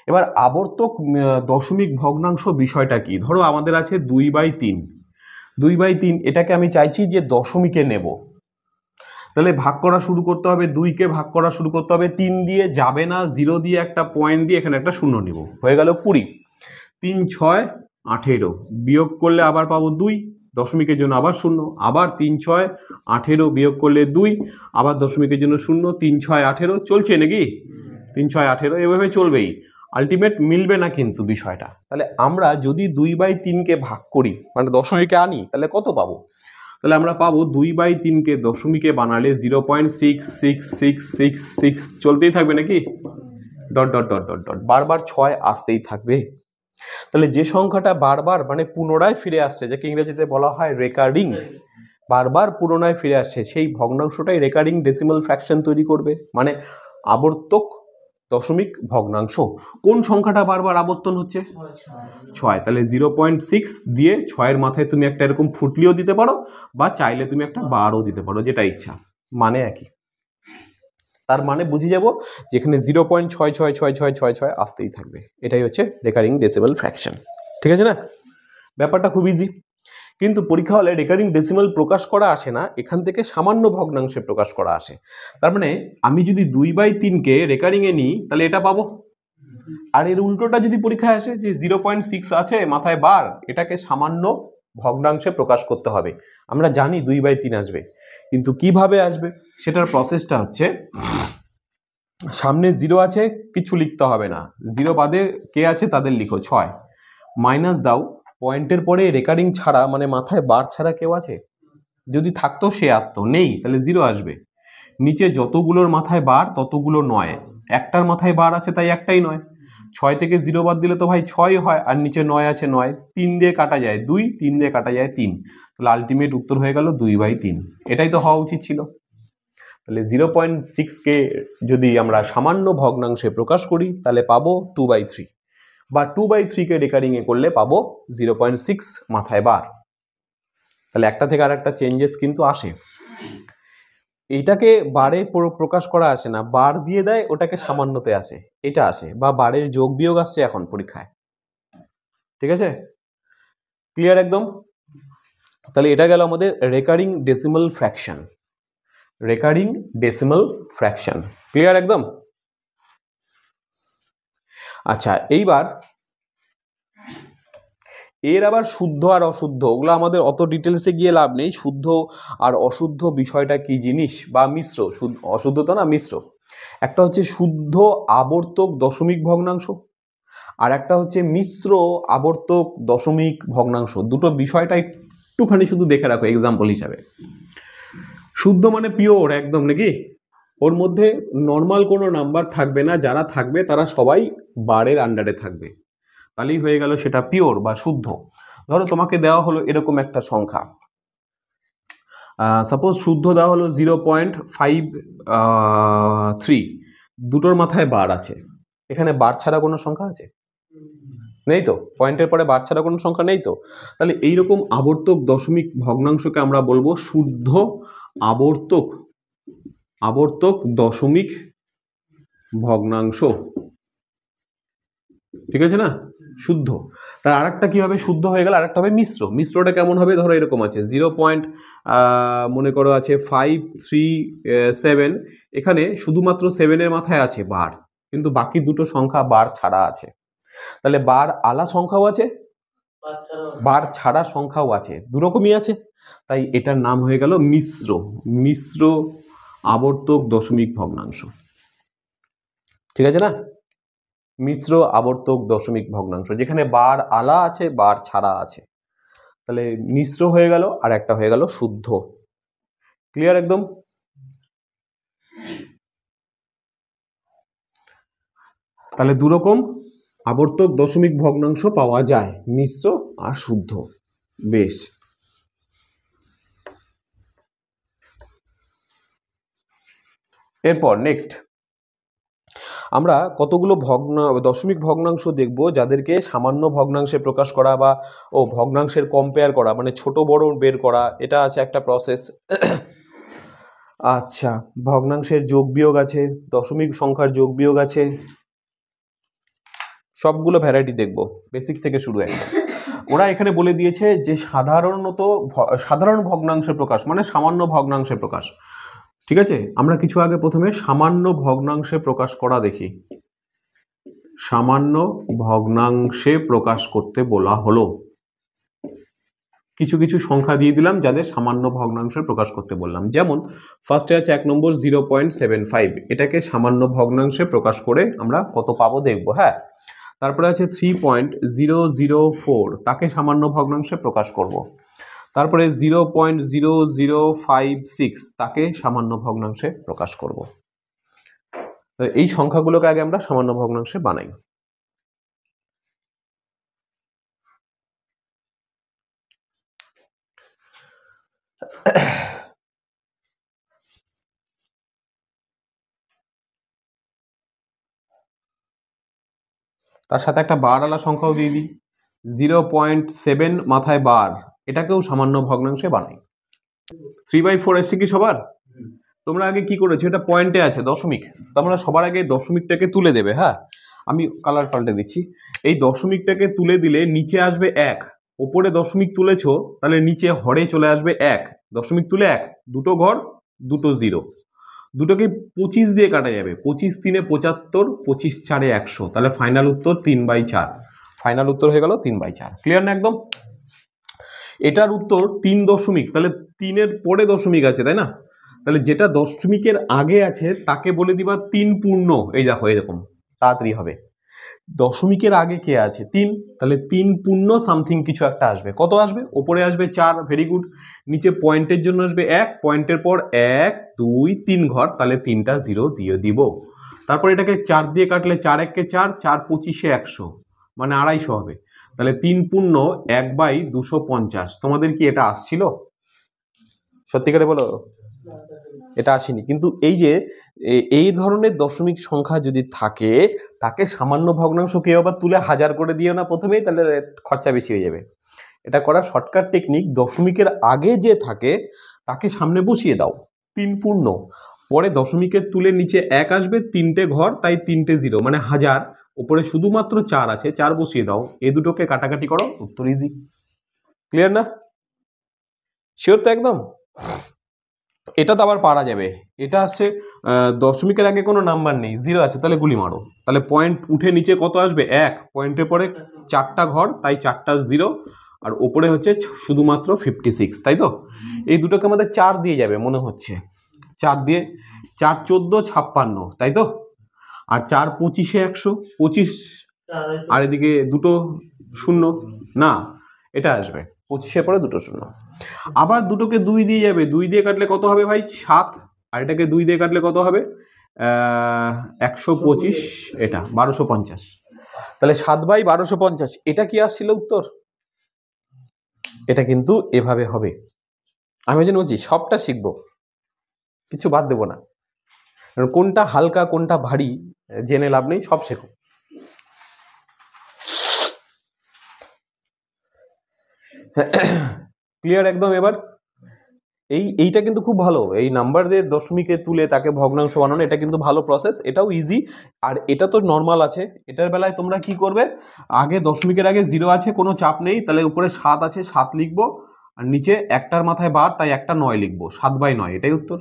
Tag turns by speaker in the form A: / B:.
A: এবার আবর্তক দশমিক ভগ্নাংশ বিষয়টা কি? ধরো আমাদের আছে 2/3, 2/3, এটাকে আমি চাইছি যে দশমিকে নেব। তাহলে ভাগ করা শুরু করতে হবে, 2কে ভাগ করা শুরু করতে হবে 3 দিয়ে, যাবে না 0 দিয়ে একটা পয়েন্ট দিয়ে এখানে একটা শূন্য নিব, হয়ে গেল 20। 3 6 18, বিয়োগ করলে আবার পাবো 2, দশমিকের জন্য আবার 0, আবার 3 6 18 বিয়োগ করলে 2, আবার দশমিকের জন্য 0, 3 6 18, চলছে নাকি? 3 6 18 এভাবে চলবেই, আলটিমেট মিলবে না কিন্তু বিষয়টা। তাহলে আমরা যদি 2/3কে ভাগ করি মানে দশমিকে আনি তাহলে কত পাবো? তাহলে আমরা পাবো 2/3কে দশমিকে বানালে 0.666666 চলতেই থাকবে নাকি? Dot dot dot dot dot, বারবার 6 আসতেই থাকবে। তাহলে যে সংখ্যাটা বারবার মানে পুনরায় ফিরে আসছে, যাকে ইংরেজিতে বলা হয় রেকারিং, বারবার পুনরায় ফিরে আসছে, সেই ভগ্নাংশটাই রেকারিং ডেসিমাল ফ্র্যাকশন তৈরি করবে, মানে আবর্তক দশমিক ভগ্নাংশ। কোন সংখ্যাটা বারবার আবর্তন হচ্ছে? 6। তাহলে 0.6 দিয়ে 6-এর মাথায় তুমি একটা এরকম ফুটলিও দিতে পারো, বা চাইলে তুমি একটা বারও দিতে পারো, যেটা ইচ্ছা, মানে একই। তার মানে বুঝে যাব যেখানে 0.666666 আসতেই থাকবে, এটাই হচ্ছে রেকারিং ডেসিমাল ফ্র্যাকশন। ঠিক আছে না? ব্যাপারটা খুব ইজি। কিন্তু পরীক্ষা হলে রেকারিং ডেসিমাল প্রকাশ করা আসে না, এখান থেকে সামান্য ভগ্নাংশে প্রকাশ করা আসে। তার মানে আমি যদি 2/3কে রেকারিংয়ে নিই তাহলে এটা পাবো, আর এর উল্টোটা যদি পরীক্ষায় আসে যে 0.6 আছে মাথায় বার, এটাকে সামান্য ভগ্নাংশে প্রকাশ করতে হবে। আমরা জানি 2/3 আসবে, কিন্তু কিভাবে আসবে সেটার প্রসেসটা হচ্ছে, সামনে 0 আছে কিছু লিখতে হবে না, 0 বাদে কে আছে তাদের লিখো 6, মাইনাস দাও, পয়েন্টের পরে রেকারিং ছাড়া মানে মাথায় বার ছাড়া কেউ আছে? যদি থাকতো সে আসতো, নেই তাহলে 0 আসবে। নিচে যতগুলোর মাথায় বার ততগুলো নয়, একটার মাথায় বার আছে তাই একটাই নয়, 6 থেকে 0 বাদ দিলে তো ভাই 6 হয়, আর নিচে 9 আছে 9, 3 দিয়ে কাটা যায় 2, 3 দিয়ে কাটা যায় 3, তাহলে আলটিমেট উত্তর হয়ে গেল 2/3। এটাই তো হওয়া উচিত ছিল। তাহলে 0.6কে যদি আমরা সামান্য ভগ্নাংশে প্রকাশ করি তাহলে পাবো 2/3, বা 2/3কে রেকারিংয়ে করলে পাবো 0.6 মাথায় বার। তাহলে একটা থেকে আর একটা চেঞ্জেস কিন্তু আসে। এইটাকে বারে প্রকাশ করা আসে না, বার দিয়ে দেয় ওটাকে সামান্যতে আসে, এটা আসে, বা বারের যোগ বিয়োগ আসছে এখন পরীক্ষায়। ঠিক আছে, ক্লিয়ার একদম? তাহলে এটা গেল আমাদের recurring decimal fraction, recurring decimal fraction, clear একদম? আচ্ছা, এইবার এর আবার শুদ্ধ আর অশুদ্ধ, ওগুলো আমাদের অত ডিটেলসে গিয়ে লাভ নেই। শুদ্ধ আর অশুদ্ধ বিষয়টা কি জিনিস, বা মিশ্র, অশুদ্ধ তো না, মিশ্র। একটা হচ্ছে শুদ্ধ আবর্তক দশমিক ভগ্নাংশ, আর একটা হচ্ছে মিশ্র আবর্তক দশমিক ভগ্নাংশ। দুটো বিষয়টা একটুখানি শুধু দেখে রাখো এক্সাম্পল হিসাবে। শুদ্ধ মানে পিওর একদম নাকি, ওর মধ্যে নর্মাল কোনো নাম্বার থাকবে না, যারা থাকবে তারা সবাই বারের আন্ডারে থাকবে, তাহলেই হয়ে গেল সেটা পিওর বা শুদ্ধ। ধরো তোমাকে দেওয়া হলো এরকম একটা সংখ্যা, সাপোজ শুদ্ধ দেওয়া হলো 0.53, দুটোর মাথায় বার আছে, এখানে বার ছাড়া কোনো সংখ্যা আছে? নেই তো, পয়েন্টের পরে বার ছাড়া কোনো সংখ্যা নেই তো। তাহলে এইরকম আবর্তক দশমিক ভগ্নাংশকে আমরা বলবো শুদ্ধ আবর্তক দশমিক ভগ্নাংশ। ঠিক আছে না? শুদ্ধ। তার আরেকটা কি হবে, শুদ্ধ হয়ে গেল, আরেকটা হবে মিশ্র। মিশ্রটা কেমন হবে, ধরো এরকম আছে 0. মনে করো আছে 537, এখানে শুধুমাত্র 7-এর মাথায় আছে বার, কিন্তু বাকি দুটো সংখ্যা বার ছাড়া আছে। তাহলে বার আলা সংখ্যাও আছে, বার ছাড়া সংখ্যাও আছে, দুরকমই আছে, তাই এটার নাম হয়ে গেল মিশ্র আবর্তক দশমিক ভগ্নাংশ। ঠিক আছে না? মিশ্র আবর্তক দশমিক ভগ্নাংশ, যেখানে বার আলা আছে বার ছাড়া আছে, তাহলে মিশ্র হয়ে গেল, আর একটা হয়ে গেল শুদ্ধ। ক্লিয়ার একদম? তাহলে দুরকম আবর্তক দশমিক ভগ্নাংশ পাওয়া যায়, মিশ্র আর শুদ্ধ। বেশ, এরপর নেক্সট আমরা কতগুলো দশমিক ভগ্নাংশ দেখব যাদেরকে সামান্য ভগ্নাংশে প্রকাশ করা বা ভগ্নাংশের কম্পেয়ার করা, মানে ছোট বড় বের করা, এটা আছে একটা প্রসেস। আচ্ছা, ভগ্নাংশের যোগ বিয়োগ আছে, দশমিক সংখ্যার যোগ বিয়োগ আছে, সবগুলো ভ্যারাইটি দেখবো, বেসিক থেকে শুরু একদম। ওরা এখানে বলে দিয়েছে যে সাধারণ ভগ্নাংশের প্রকাশ মানে সামান্য ভগ্নাংশের প্রকাশ। ঠিক আছে, আমরা কিছু আগে প্রথমে সামান্য ভগ্নাংশে প্রকাশ করা দেখি। সামান্য ভগ্নাংশে প্রকাশ করতে বলা হলো। কিছু কিছু সংখ্যা দিয়ে দিলাম যাদের সামান্য ভগ্নাংশে প্রকাশ করতে বললাম। যেমন ফার্স্টে আছে 1 নম্বর 0.75, এটাকে সামান্য ভগ্নাংশে প্রকাশ করে আমরা কত পাবো দেখবো। হ্যাঁ, তারপরে আছে 3.004, তাকে সামান্য ভগ্নাংশে প্রকাশ করব। তারপরে 0.0056, তাকে সামান্য ভগ্নাংশে প্রকাশ করব। এই সংখ্যাগুলোকে আগে আমরা সামান্য ভগ্নাংশে বানাই। তার সাথে একটা বারওয়ালা সংখ্যাও দিয়ে দিই, 0.7 মাথায় বার, এটাকেও সামান্য ভগ্নাংশে বানাই। 3/4 এসছে কি সবার? তোমরা আগে কি করেছো, এটা পয়েন্টে আছে দশমিক, তোমরা সবার আগে দশমিকটাকে তুলে দেবে। হ্যাঁ, আমি কালার পাল্টে দিচ্ছি। এই দশমিকটাকে তুলে দিলে নিচে আসবে 1, ওপরে দশমিক তুলেছো তাহলে নিচে হরে চলে আসবে 1, দশমিক তুলে 1, দুটো ঘর দুটো 0, দুটোকে 25 দিয়ে কাটা যাবে, 25 3 75, 25 4 100, তাহলে ফাইনাল উত্তর 3/4। ফাইনাল উত্তর হয়ে গেল 3/4। ক্লিয়ার না একদম? এটার উত্তর 3 দশমিক, তাহলে 3-এর পরে দশমিক আছে তাই না, তাহলে যেটা দশমিকের আগে আছে তাকে বলে দিবা 3 পূর্ণ। এই দেখো এরকম তাড়াতাড়ি হবে। দশমিকের আগে কে আছে? 3, তাহলে 3 পূর্ণ সামথিং কিছু একটা আসবে। কত আসবে? ওপরে আসবে 4, ভেরি গুড। নিচে পয়েন্টের জন্য আসবে 1, পয়েন্টের পর 1 2 3 ঘর, তাহলে 3টা 0 দিয়ে দিব। তারপর এটাকে 4 দিয়ে কাটলে 4 1 4, 4 25 100, মানে 250 হবে। তাহলে 3 পূর্ণ 1/250। তোমাদের কি এটা আসছিল? সত্যিকারে বলো, এটা আসেনি। কিন্তু এই যে এই ধরনের দশমিক সংখ্যা যদি থাকে, তাকে সামান্য ভগ্নাংশ কেউ আবার তুলে 1000 করে দিও না প্রথমেই, তাহলে খরচা বেশি হয়ে যাবে। এটা করার শর্টকাট টেকনিক, দশমিকের আগে যে থাকে তাকে সামনে বসিয়ে দাও 3 পূর্ণ, পরে দশমিকের তুলে নিচে 1 আসবে, 3টে ঘর, তাই 3টে 0, মানে 1000, উপরে শুধুমাত্র 4 আছে, 4 বসিয়ে দাও, এই দুটোকে কাটাকাটি করো, উত্তর ইজি। ক্লিয়ার না? শিওর তো একদম? এটা তো আবার পারা যাবে। এটা আসছে দশমিকের আগে কোনো নাম্বার নেই, 0 আছে, তাহলে গুলি মারো, তাহলে পয়েন্ট উঠে নিচে কত আসবে? 1, পয়েন্টের পরে 4টা ঘর, তাই 4টা 0, আর ওপরে হচ্ছে শুধুমাত্র 56, তাই তো? এই দুটোকে আমাদের 4 দিয়ে যাবে মনে হচ্ছে, 4 দিয়ে 4 14 56, তাই তো? আর 4 25 100, 25, আর এদিকে দুটো শূন্য, না এটা আসবে 25-এর পরে দুটো শূন্য। আবার দুটোকে 2 দিয়ে যাবে, 2 দিয়ে কাটলে কত হবে ভাই? 7, আর এটাকে 2 দিয়ে কাটলে কত হবে? 125, এটা 1250, তাহলে 7/1250। এটা কি আসছিল উত্তর? এটা কিন্তু এভাবে হবে। আমি ওই জন্য বলছি সবটা শিখবো, কিছু বাদ দেবো না। কোনটা হালকা কোনটা ভারী জেনে লাভ নেই, সব শেখো। ক্লিয়ার একদম? এবার এইটা কিন্তু খুব ভালো, এই নাম্বার দিয়ে দশমিকে তুলে তাকে ভগ্নাংশ বানানো, এটা কিন্তু ভালো প্রসেস, এটাও ইজি। আর এটা তো নর্মাল আছে, এটার বেলায় তোমরা কি করবে, আগে দশমিকের আগে 0 আছে, কোনো চাপ নেই, তাহলে উপরে 7 আছে, 7 লিখবো, আর নিচে একটার মাথায় বার, তাই একটা 9 লিখবো, 7/9, এটাই উত্তর।